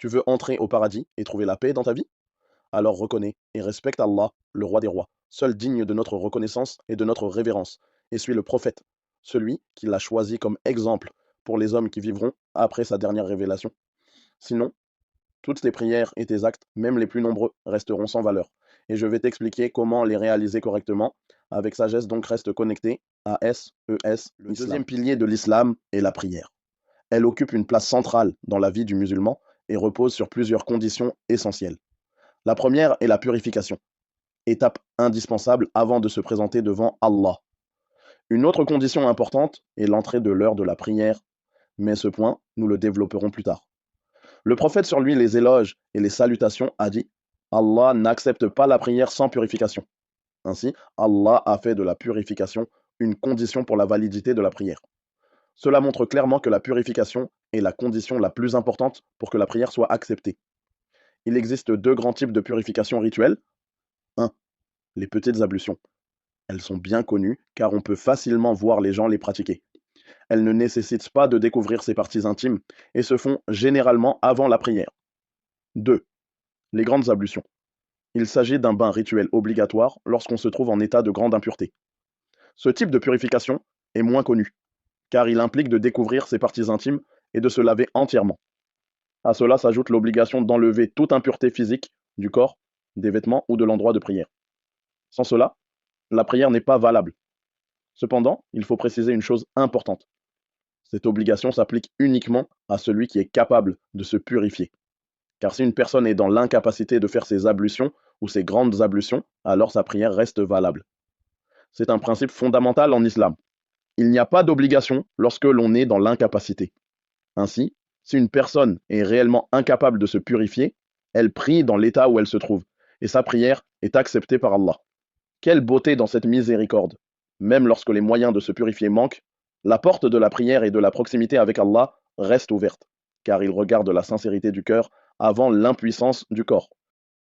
Tu veux entrer au paradis et trouver la paix dans ta vie? Alors reconnais et respecte Allah, le roi des rois, seul digne de notre reconnaissance et de notre révérence, et suis le prophète, celui qui l'a choisi comme exemple pour les hommes qui vivront après sa dernière révélation. Sinon, toutes tes prières et tes actes, même les plus nombreux, resteront sans valeur. Et je vais t'expliquer comment les réaliser correctement. Avec sagesse, donc reste connecté à SES. Le deuxième pilier de l'islam est la prière. Elle occupe une place centrale dans la vie du musulman et repose sur plusieurs conditions essentielles. La première est la purification, étape indispensable avant de se présenter devant Allah. Une autre condition importante est l'entrée de l'heure de la prière, mais ce point, nous le développerons plus tard. Le prophète sur lui les éloges et les salutations a dit: Allah n'accepte pas la prière sans purification. Ainsi, Allah a fait de la purification une condition pour la validité de la prière. Cela montre clairement que la purification est la condition la plus importante pour que la prière soit acceptée. Il existe deux grands types de purification rituelle. 1. Les petites ablutions. Elles sont bien connues car on peut facilement voir les gens les pratiquer. Elles ne nécessitent pas de découvrir ses parties intimes et se font généralement avant la prière. 2. Les grandes ablutions. Il s'agit d'un bain rituel obligatoire lorsqu'on se trouve en état de grande impureté. Ce type de purification est moins connu car il implique de découvrir ses parties intimes et de se laver entièrement. À cela s'ajoute l'obligation d'enlever toute impureté physique du corps, des vêtements ou de l'endroit de prière. Sans cela, la prière n'est pas valable. Cependant, il faut préciser une chose importante. Cette obligation s'applique uniquement à celui qui est capable de se purifier. Car si une personne est dans l'incapacité de faire ses ablutions ou ses grandes ablutions, alors sa prière reste valable. C'est un principe fondamental en islam. Il n'y a pas d'obligation lorsque l'on est dans l'incapacité. Ainsi, si une personne est réellement incapable de se purifier, elle prie dans l'état où elle se trouve, et sa prière est acceptée par Allah. Quelle beauté dans cette miséricorde! Même lorsque les moyens de se purifier manquent, la porte de la prière et de la proximité avec Allah reste ouverte, car il regarde la sincérité du cœur avant l'impuissance du corps.